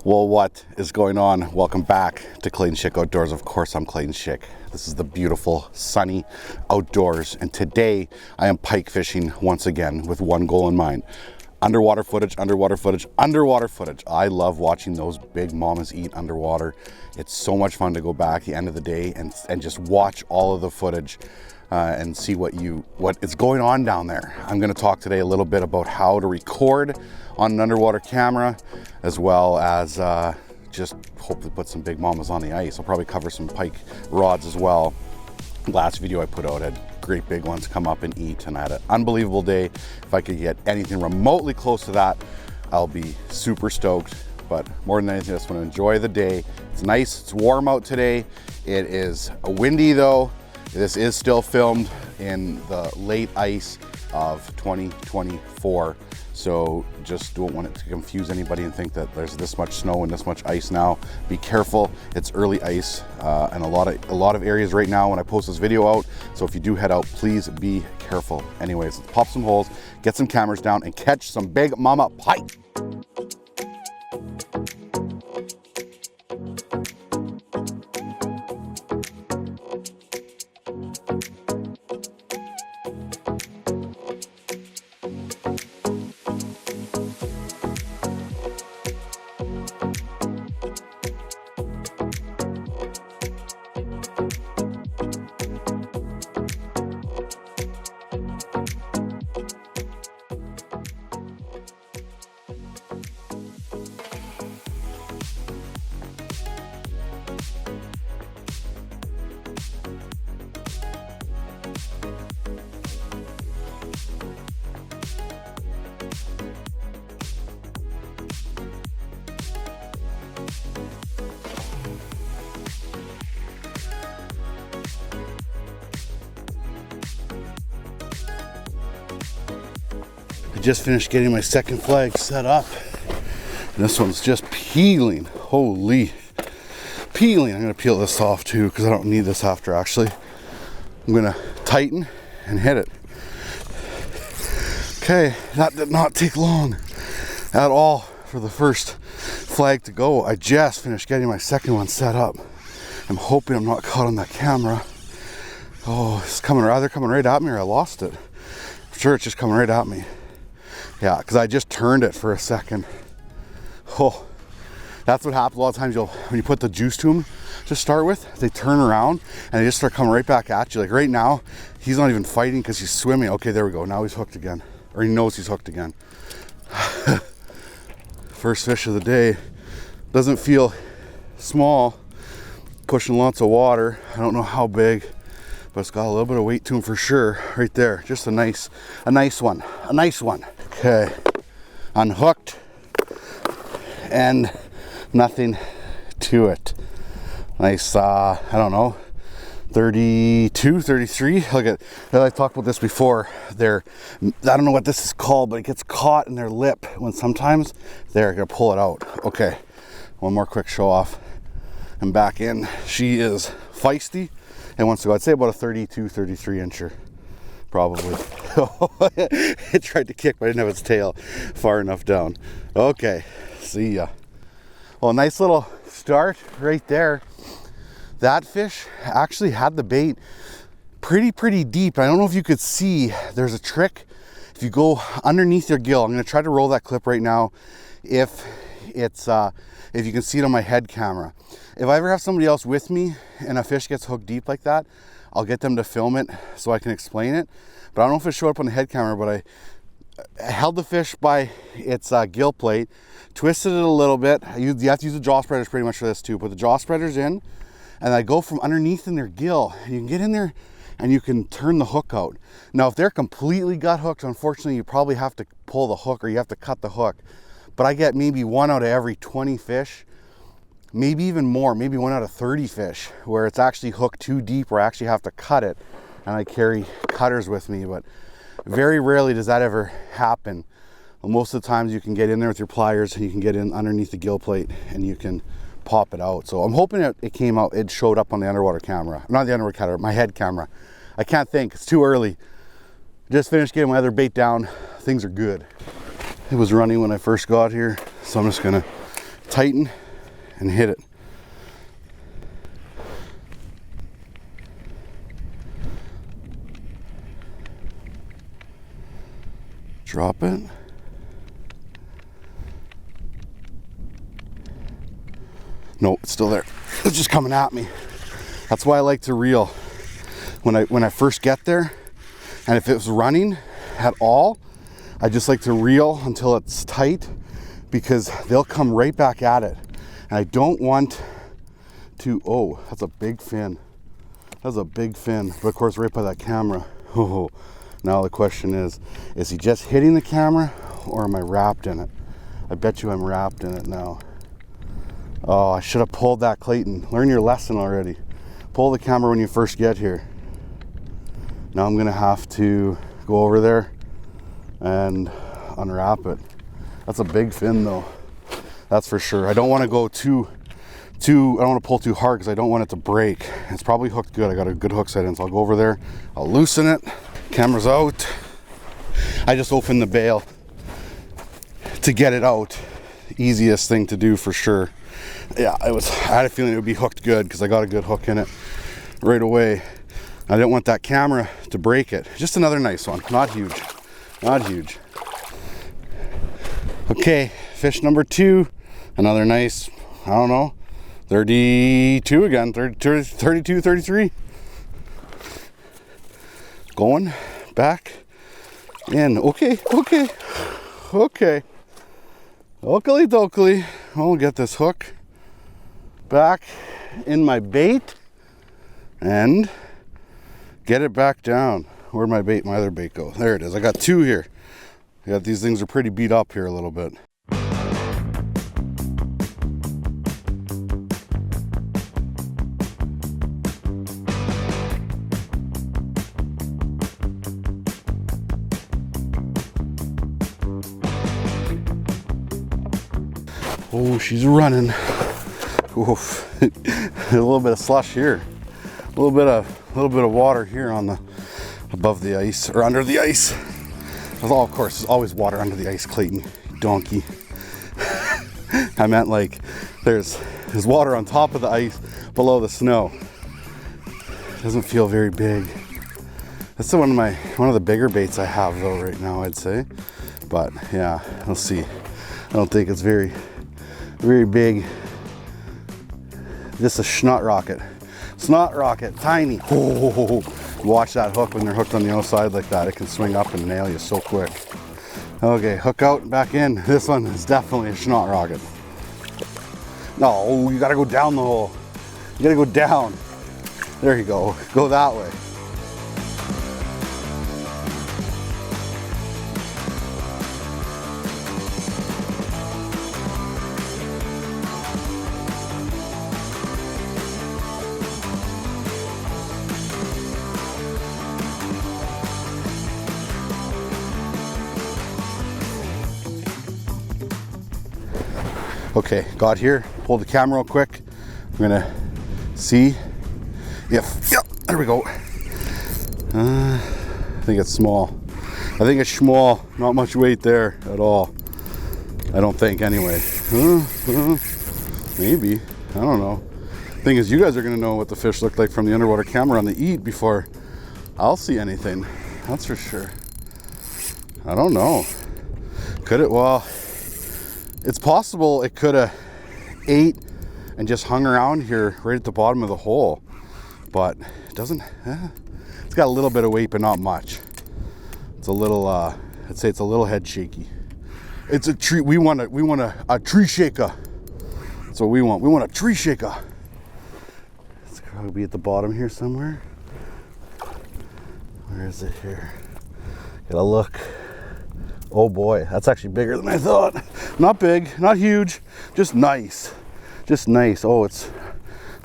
Well, what is going on? Welcome back to Clayton Schick Outdoors. Of course, I'm Clayton Schick. This is the beautiful, sunny outdoors, and today I am pike fishing once again with one goal in mind. Underwater footage, underwater footage, underwater footage. I love watching those big mamas eat underwater. It's so much fun to go back at the end of the day and just watch all of the footage and see what is going on down there. I'm going to talk today a little bit about how to record on an underwater camera, as well as just hopefully put some big mamas on the ice. I'll probably cover some pike rods as well. Last video I put out had great big ones come up and eat, and I had an unbelievable day. If I could get anything remotely close to that, I'll be super stoked. But more than anything, I just want to enjoy the day. It's nice, it's warm out today. It is windy though. This is still filmed in the late ice of 2024. So just don't want it to confuse anybody and think that there's this much snow and this much ice now. Be careful, it's early ice and a lot of areas right now when I post this video out. So if you do head out, please be careful. Anyways, let's pop some holes, get some cameras down, and catch some big mama pike. I just finished getting my second flag set up, and this one's just peeling. Holy peeling. I'm gonna peel this off too because I don't need this after. Actually, I'm gonna tighten and hit it. Okay, that did not take long at all for the first flag to go. I just finished getting my second one set up. I'm hoping I'm not caught on that camera. Oh, it's coming right at me, or I lost it. I'm sure it's just coming right at me. Yeah, because I just turned it for a second. Oh, that's what happens a lot of times. When you put the juice to them to start with, they turn around and they just start coming right back at you. Like right now, he's not even fighting because he's swimming. Okay, there we go. Now he's hooked again, or he knows he's hooked again. First fish of the day. Doesn't feel small. Pushing lots of water. I don't know how big, but it's got a little bit of weight to him for sure. Right there, just a nice one. Okay, unhooked and nothing to it. Nice, I don't know, 32, 33. Look at, I talked about this before. I don't know what this is called, but it gets caught in their lip when sometimes they're gonna pull it out. Okay, one more quick show off. And back in. She is feisty and wants to go. I'd say about a 32, 33 incher. Probably. It tried to kick, but I didn't have its tail far enough down. Okay, see ya. Well, nice little start right there. That fish actually had the bait pretty deep. I don't know if you could see, there's a trick. If you go underneath your gill, I'm gonna try to roll that clip right now if you can see it on my head camera. If I ever have somebody else with me and a fish gets hooked deep like that, I'll get them to film it so I can explain it. But I don't know if it showed up on the head camera, but I held the fish by its gill plate, twisted it a little bit. You have to use the jaw spreaders pretty much for this too. Put the jaw spreaders in, and I go from underneath in their gill. And you can get in there and you can turn the hook out. Now, if they're completely gut hooked, unfortunately, you probably have to pull the hook or you have to cut the hook. But I get maybe 1 out of every 20 fish, maybe even more, maybe 1 out of 30 fish where it's actually hooked too deep where I actually have to cut it, and I carry cutters with me. But very rarely does that ever happen. Well, most of the times you can get in there with your pliers and you can get in underneath the gill plate and you can pop it out. So I'm hoping it came out, it showed up on the underwater camera. Not the underwater camera, my head camera. I can't think, it's too early. Just finished getting my other bait down. Things are good. It was running when I first got here, so I'm just gonna tighten and hit it. Drop it. No, it's still there. It's just coming at me. That's why I like to reel when I first get there, and if it was running at all, I just like to reel until it's tight, because they'll come right back at it. And I don't want to, oh, that's a big fin. That's a big fin, but of course right by that camera. Oh, now the question is he just hitting the camera or am I wrapped in it? I bet you I'm wrapped in it now. Oh, I should have pulled that, Clayton. Learn your lesson already. Pull the camera when you first get here. Now I'm gonna have to go over there and unwrap it. That's a big fin though. That's for sure. I don't want to go too I don't want to pull too hard because I don't want it to break. It's probably hooked good. I got a good hook set in, so I'll go over there. I'll loosen it. Camera's out. I just opened the bail to get it out. Easiest thing to do for sure. Yeah, I had a feeling it would be hooked good because I got a good hook in it right away. I didn't want that camera to break it. Just another nice one. Not huge. Not huge. Okay, fish number 2. Another nice, I don't know, 32 again, 32, 33. Going back in. Okay. Oakley dokley. I'll get this hook back in my bait and get it back down. Where'd my other bait go? There it is. I got 2 here. I got these things are pretty beat up here a little bit. Oh, she's running. Oof. A little bit of slush here. A little bit of water here on the above the ice or under the ice. Of course, there's always water under the ice, Clayton, you donkey. I meant like there's water on top of the ice below the snow. Doesn't feel very big. That's one of the bigger baits I have though right now, I'd say. But yeah, we'll see. I don't think it's very big. Just a snot rocket. Snot rocket, tiny. Oh, watch that hook when they're hooked on the outside like that. It can swing up and nail you so quick. Okay, hook out and back in. This one is definitely a snot rocket. No, you gotta go down the hole. You gotta go down. There you go. Go that way. Okay, got here, pulled the camera real quick. I'm gonna see if, yep, there we go. I think it's small. I think it's small, not much weight there at all. I don't think anyway. Maybe, I don't know. Thing is, you guys are gonna know what the fish look like from the underwater camera on the eat before I'll see anything, that's for sure. I don't know. Could it, well, it's possible it could have ate and just hung around here right at the bottom of the hole, but it doesn't. It's got a little bit of weight, but not much. It's a little. I'd say it's a little head shaky. It's a tree. We want a tree shaker. That's what we want. We want a tree shaker. It's probably be at the bottom here somewhere. Where is it here? Gotta look. Oh boy, that's actually bigger than I thought. Not big, not huge, just nice. Just nice. Oh, it's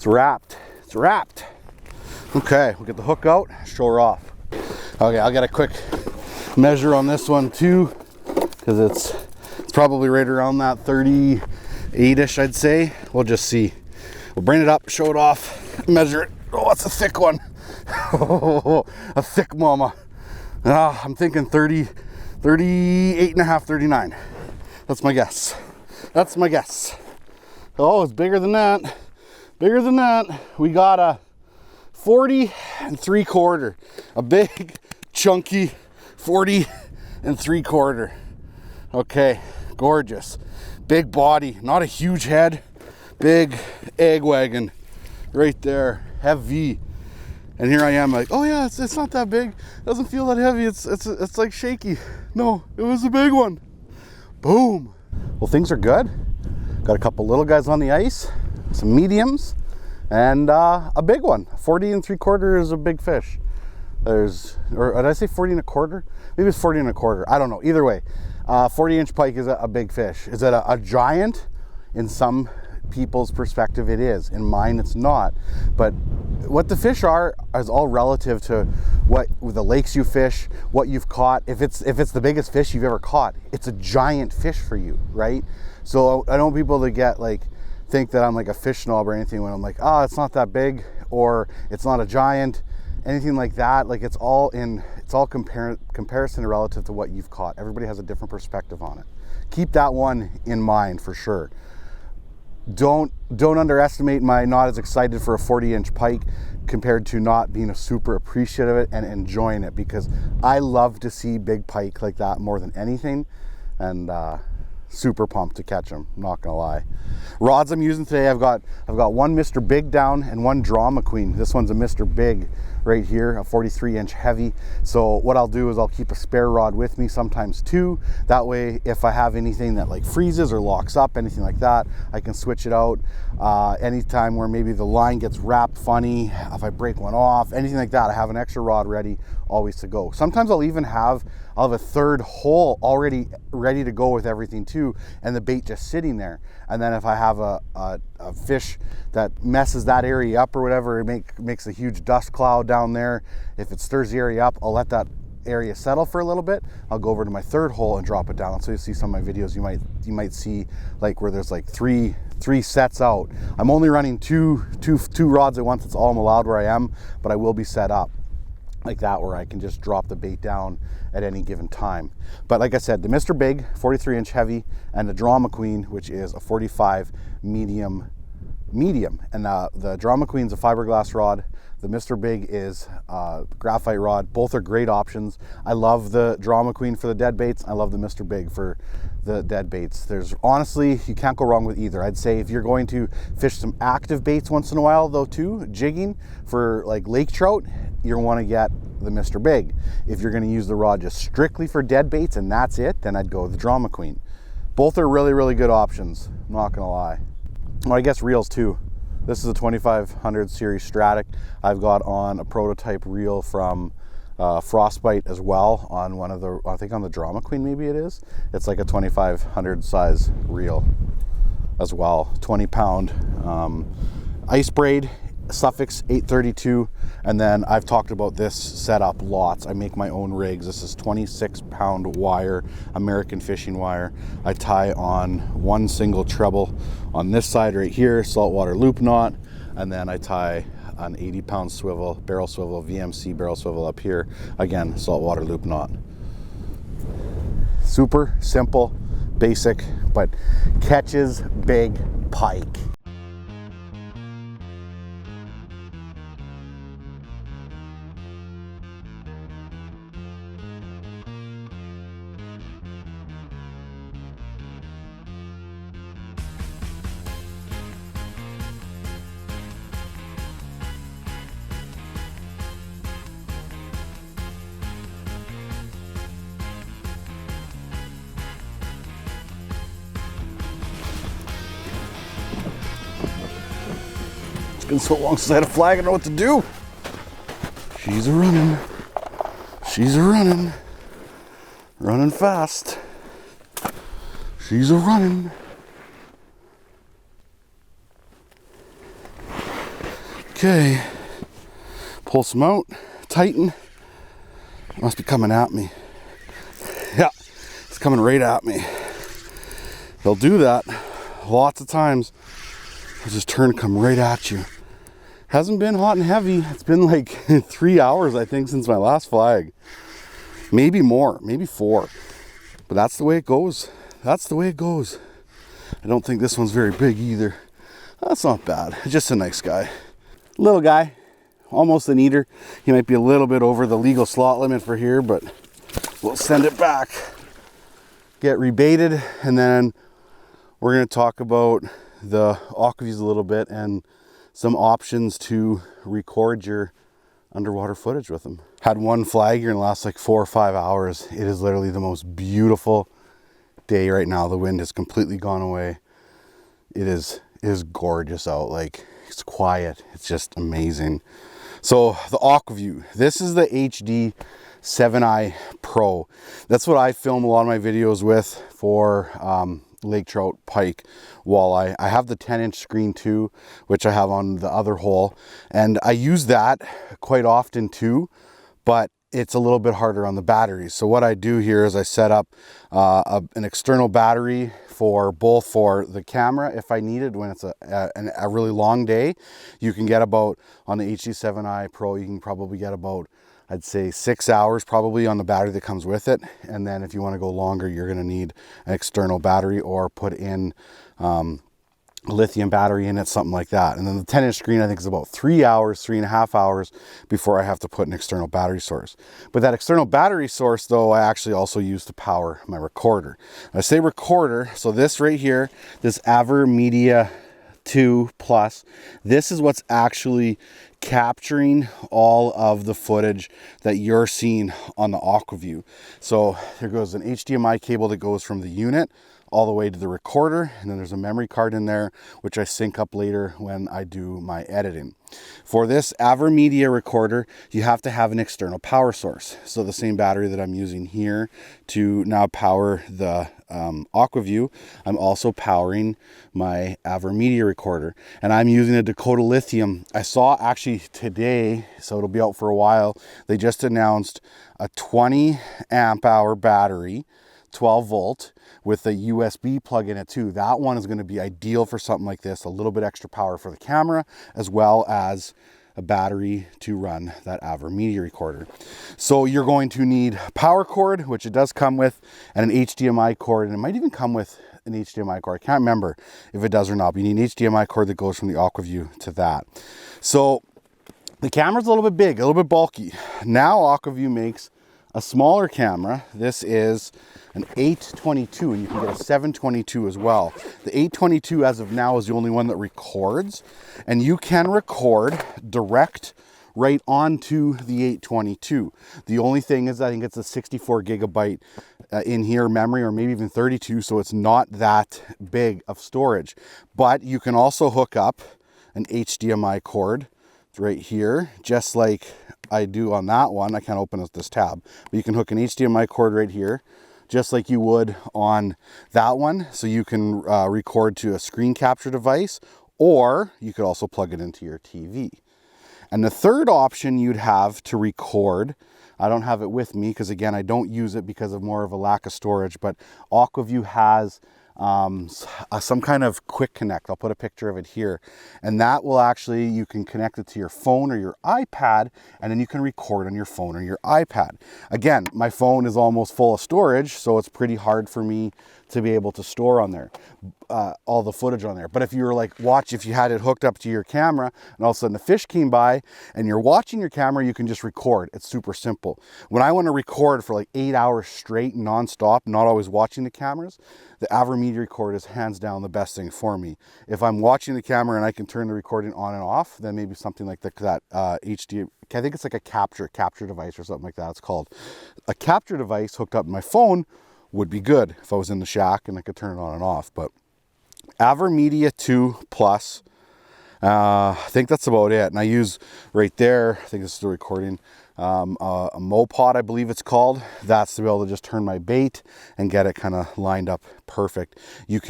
wrapped. It's wrapped. Okay, we'll get the hook out, show her off. Okay, I'll get a quick measure on this one too, because it's probably right around that 38-ish, I'd say. We'll just see. We'll bring it up, show it off, measure it. Oh, it's a thick one. Oh, a thick mama. I'm thinking 38 and a half, 39. That's my guess. That's my guess. Oh, it's bigger than that. Bigger than that. We got a 40 3/4. A big, chunky 40 3/4. Okay, gorgeous. Big body, not a huge head. Big egg wagon right there, heavy. And here I am like, oh yeah, it's not that big. It doesn't feel that heavy. It's like shaky. No, it was a big one. Boom. Well, things are good. Got a couple little guys on the ice, some mediums, and a big one. 40 3/4 is a big fish. Or did I say 40 1/4? Maybe it's 40 1/4. I don't know. Either way, 40-inch pike is a big fish. Is it a giant? In some people's perspective it is. In mine it's not. But what the fish are is all relative to what the lakes you fish, what you've caught. If it's the biggest fish you've ever caught, it's a giant fish for you, right? So I don't want people to get like think that I'm like a fish snob or anything when I'm like, oh, it's not that big, or it's not a giant, anything like that. Like it's all comparison relative to what you've caught. Everybody has a different perspective on it. Keep that one in mind for sure. Don't underestimate my not as excited for a 40-inch pike compared to not being a super appreciative of it and enjoying it, because I love to see big pike like that more than anything, and super pumped to catch them, not gonna lie. Rods I'm using today, I've got one Mr. Big down and one Drama Queen. This one's a Mr. Big right here, a 43-inch heavy. So what I'll do is I'll keep a spare rod with me, sometimes two. That way, if I have anything that like freezes or locks up, anything like that, I can switch it out. Anytime where maybe the line gets wrapped funny, if I break one off, anything like that, I have an extra rod ready, always to go. Sometimes I'll even have a third hole already ready to go with everything too, and the bait just sitting there. And then if I have a fish that messes that area up or whatever, it makes a huge dust cloud down there. If it stirs the area up, I'll let that area settle for a little bit. I'll go over to my third hole and drop it down. So you see some of my videos, you might see like where there's like three sets out. I'm only running two rods at once. It's all I'm allowed where I am, but I will be set up like that where I can just drop the bait down at any given time. But like I said, the Mr. Big 43-inch heavy, and the Drama Queen, which is a 45 medium, and the Drama Queen's a fiberglass rod. The Mr. Big is a graphite rod. Both are great options. I love the Drama Queen for the dead baits. I love the Mr. Big for the dead baits. There's honestly, you can't go wrong with either. I'd say if you're going to fish some active baits once in a while though too, jigging for like lake trout, you're gonna want to get the Mr. Big. If you're going to use the rod just strictly for dead baits and that's it, then I'd go with the Drama Queen. Both are really, really good options, I'm not gonna lie. Well, I guess reels too. This is a 2500 series Stratic. I've got on a prototype reel from Frostbite as well on one of the, I think on the Drama Queen maybe it is. It's like a 2500 size reel as well. 20-pound ice braid, Sufix 832, and then I've talked about this setup lots. I make my own rigs. This is 26-pound wire, American fishing wire. I tie on one single treble on this side right here, saltwater loop knot, and then I tie an 80-pound swivel, barrel swivel, VMC barrel swivel up here, again, saltwater loop knot. Super simple, basic, but catches big pike. Been so long since I had a flag, I don't know what to do. She's a running. She's a running. Running fast. She's a running. Okay. Pull some out. Tighten. It must be coming at me. Yeah, it's coming right at me. They'll do that lots of times. They'll just turn and come right at you. Hasn't been hot and heavy. It's been like 3 hours, I think, since my last flag. Maybe more, maybe 4. But that's the way it goes. That's the way it goes. I don't think this one's very big either. That's not bad. Just a nice guy. Little guy, almost an eater. He might be a little bit over the legal slot limit for here, but we'll send it back. Get rebaited, and then we're going to talk about the Aqua Vus a little bit and some options to record your underwater footage with them. Had one flag here in the last like 4 or 5 hours. It is literally the most beautiful day right now. The wind has completely gone away. It is gorgeous out. Like, it's quiet. It's just amazing. So the Aqua Vu, this is the HD 7i Pro. That's what I film a lot of my videos with for lake trout, pike, walleye. I have the 10-inch screen too, which I have on the other hole, and I use that quite often too, but it's a little bit harder on the batteries. So what I do here is I set up an external battery for both for the camera if I need it when it's a really long day. You can get about, on the HD7i Pro, you can probably get about, I'd say 6 hours probably on the battery that comes with it. And then if you want to go longer, you're going to need an external battery or put in lithium battery in it, something like that. And then the 10-inch screen I think is about 3 hours, 3.5 hours before I have to put an external battery source. But that external battery source though, I actually also use to power my recorder. I say recorder, so this right here, this AverMedia 2 Plus, this is what's actually capturing all of the footage that you're seeing on the Aqua Vu. So there goes an HDMI cable that goes from the unit all the way to the recorder, and then there's a memory card in there which I sync up later when I do my editing. For this AverMedia recorder, you have to have an external power source. So the same battery that I'm using here to now power the Aqua Vu, I'm also powering my AverMedia recorder, and I'm using a Dakota Lithium. I saw actually today, so it'll be out for a while, they just announced a 20 amp hour battery, 12 volt, with a USB plug in it too. That one is going to be ideal for something like this, a little bit extra power for the camera, as well as a battery to run that AverMedia recorder. So you're going to need power cord, which it does come with, and an HDMI cord, and it might even come with an HDMI cord. I can't remember if it does or not, but you need an HDMI cord that goes from the Aqua Vu to that. So the camera's a little bit big, a little bit bulky. Now Aqua Vu makes a smaller camera. This is an 822, and you can get a 722 as well. The 822 as of now is the only one that records, and you can record direct right onto the 822. The only thing is I think it's a 64 gigabyte in here memory, or maybe even 32, so it's not that big of storage. But you can also hook up an HDMI cord right here, just like I do on that one. I can't open this tab, but you can hook an HDMI cord right here, just like you would on that one. So you can record to a screen capture device, or you could also plug it into your TV. And the third option you'd have to record, I don't have it with me because again, I don't use it because of more of a lack of storage, but Aqua Vu has some kind of quick connect. I'll put a picture of it here, and that will actually, you can connect it to your phone or your iPad, and then you can record on your phone or your iPad. Again, my phone is almost full of storage, so it's pretty hard for me to be able to store on there all the footage on there. But if you were like if you had it hooked up to your camera and all of a sudden a fish came by and you're watching your camera, you can just record. It's super simple. When I want to record for like 8 hours straight non-stop, not always watching the cameras, the AverMedia recorder is hands down the best thing for me. If I'm watching the camera and I can turn the recording on and off, then maybe something like that HD, I think it's like a capture device or something like that it's called. A capture device hooked up to my phone would be good if I was in the shack and I could turn it on and off. But AverMedia 2 Plus, I think that's about it. And I use right there, I think this is the recording, a Mopod, I believe it's called. That's to be able to just turn my bait and get it kind of lined up perfect. You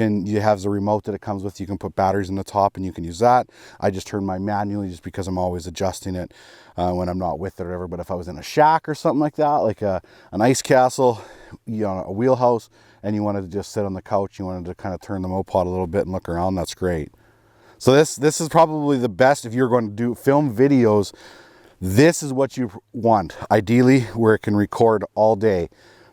have the remote that it comes with. You can put batteries in the top and you can use that. I just turn mine manually just because I'm always adjusting it when I'm not with it or whatever. But if I was in a shack or something like that, like an ice castle, a wheelhouse, and you wanted to just sit on the couch, you wanted to kind of turn the Mopod a little bit and look around, that's great. So this is probably the best if you're going to film videos. This is what you want, ideally, where it can record all day.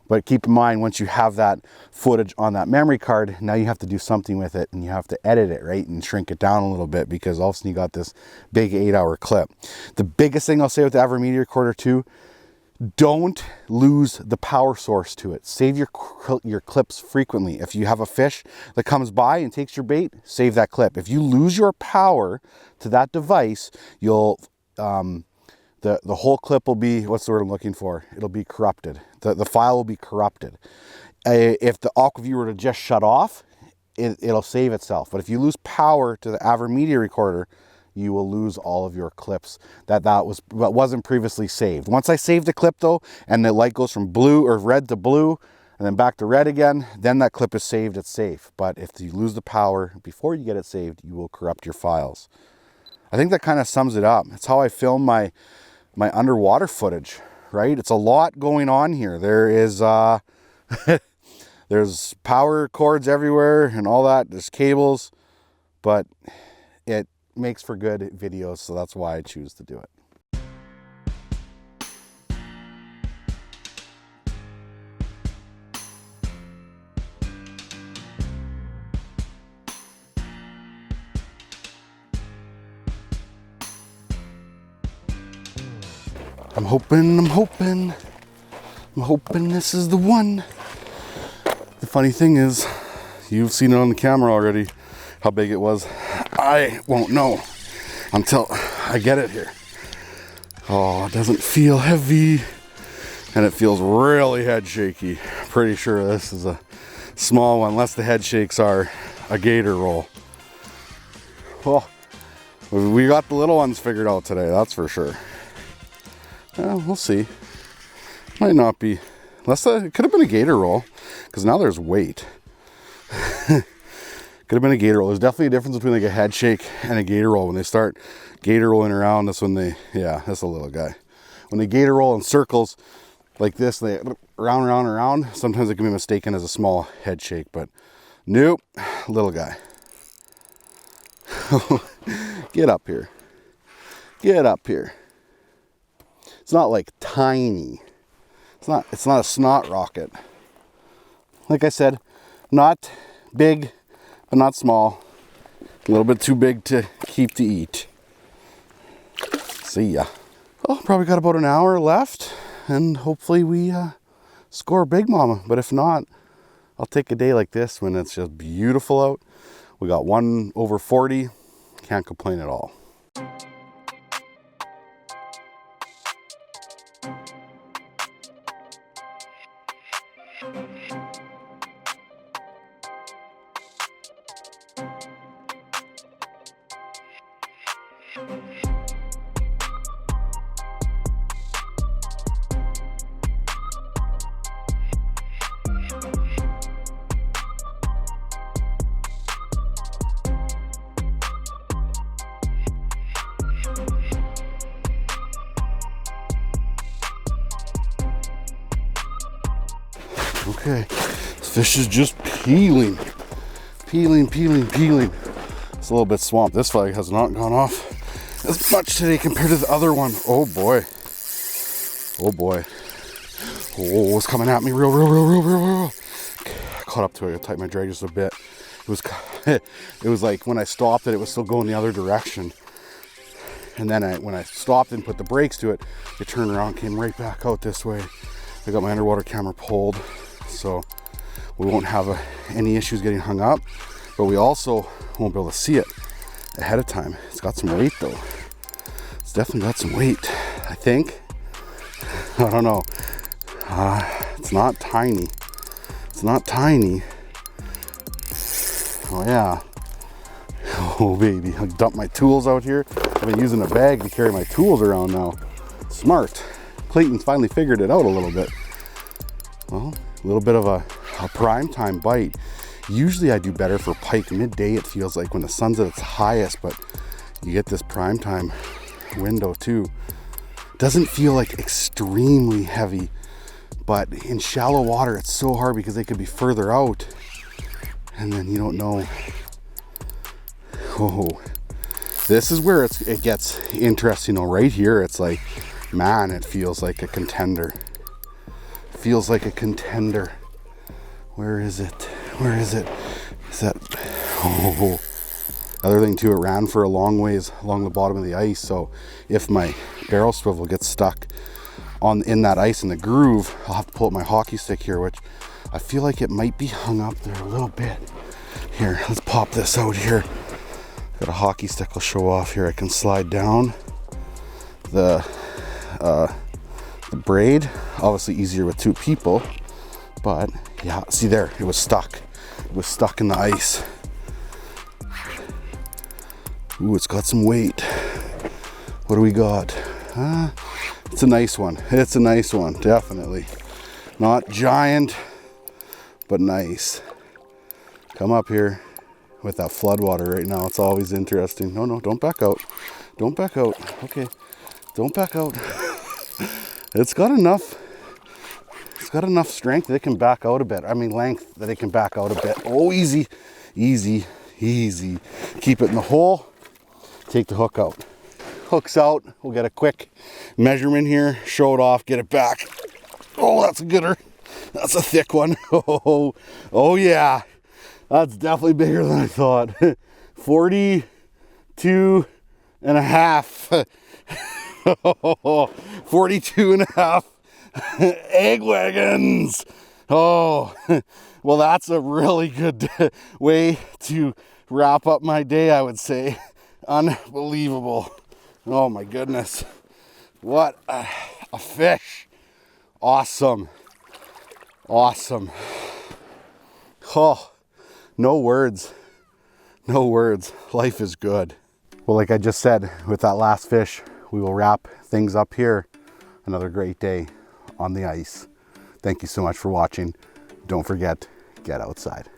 But keep in mind, once you have that footage on that memory card, now you have to do something with it and you have to edit it, right? And shrink it down a little bit, because all of a sudden you got this big 8-hour clip. The biggest thing I'll say with the AverMedia recorder too, don't lose the power source to it. Save your clips frequently. If you have a fish that comes by and takes your bait, save that clip. If you lose your power to that device, you'll, the whole clip will be, what's the word I'm looking for? It'll be corrupted. The file will be corrupted. If the Aqua Vu were to just shut off, it'll save itself. But if you lose power to the AverMedia recorder, you will lose all of your clips that wasn't previously saved. Once I save the clip though, and the light goes from blue or red to blue, and then back to red again, then that clip is saved, it's safe. But if you lose the power before you get it saved, you will corrupt your files. I think that kind of sums it up. It's how I film my underwater footage, right? It's a lot going on here. There is, there's power cords everywhere and all that. There's cables, but it makes for good videos, so that's why I choose to do it. I'm hoping this is the one. The funny thing is, you've seen it on the camera already, how big it was. I won't know until I get it here. Oh, it doesn't feel heavy, and it feels really head shaky. Pretty sure this is a small one, unless the head shakes are a gator roll. Well, we got the little ones figured out today, that's for sure. Well, we'll see. Might not be, unless it could have been a gator roll, because now there's weight. Could have been a gator roll. There's definitely a difference between like a head shake and a gator roll. When they start gator rolling around, that's when they, yeah, that's a little guy. When they gator roll in circles like this, they around, sometimes it can be mistaken as a small head shake, but nope, little guy. Get up here. Get up here. It's not like tiny. It's not a snot rocket. Like I said, not big, but not small. A little bit too big to keep to eat. See ya. Well, probably got about an hour left, and hopefully we score Big Mama. But if not, I'll take a day like this when it's just beautiful out. We got 1 over 40. Can't complain at all. Okay, this fish is just peeling. It's a little bit swamped. This flag has not gone off as much today compared to the other one. Oh boy. Oh, it's coming at me real. Okay, I caught up to it. I tightened my drag just a bit. It was like when I stopped it was still going the other direction. And then when I stopped and put the brakes to it, it turned around, came right back out this way. I got my underwater camera pulled, so we won't have any issues getting hung up, but we also won't be able to see it ahead of time. It's got some weight though. It's definitely got some weight, I think. I don't know. It's not tiny. Oh yeah. Oh baby, I dumped my tools out here. I've been using a bag to carry my tools around now. Smart. Clayton's finally figured it out a little bit. Well, a little bit of a prime time bite. Usually I do better for pike midday, it feels like, when the sun's at its highest, but you get this prime time window too. Doesn't feel like extremely heavy, but in shallow water it's so hard because they could be further out and then you don't know. Oh, this is where it gets interesting though. Right here it's like, man, it feels like a contender. It feels like a contender. Where is it? Where is it? Is that, oh. Other thing too, it ran for a long ways along the bottom of the ice, so if my barrel swivel gets stuck in that ice in the groove, I'll have to pull up my hockey stick here, which I feel like it might be hung up there a little bit. Here, let's pop this out here. Got a hockey stick I'll show off here. I can slide down the braid. Obviously easier with two people, but yeah, see there, it was stuck. It was stuck in the ice. Ooh, it's got some weight. What do we got? It's a nice one. It's a nice one, definitely. Not giant, but nice. Come up here with that flood water right now. It's always interesting. No, no, don't back out. Don't back out. Okay, don't back out. It's got enough strength that it can back out a bit. I mean, length that it can back out a bit. Oh, easy, easy, easy. Keep it in the hole. Take the hook out. Hook's out. We'll get a quick measurement here, show it off, get it back. Oh, that's a gooder. That's a thick one. Oh yeah. That's definitely bigger than I thought. 42 and a half. 42 and a half egg wagons. Oh, well, that's a really good way to wrap up my day, I would say. Unbelievable. Oh my goodness. What a fish. Awesome. Awesome. Oh, no words. No words. Life is good. Well, like I just said, with that last fish, we will wrap things up here. Another great day on the ice. Thank you so much for watching. Don't forget, get outside.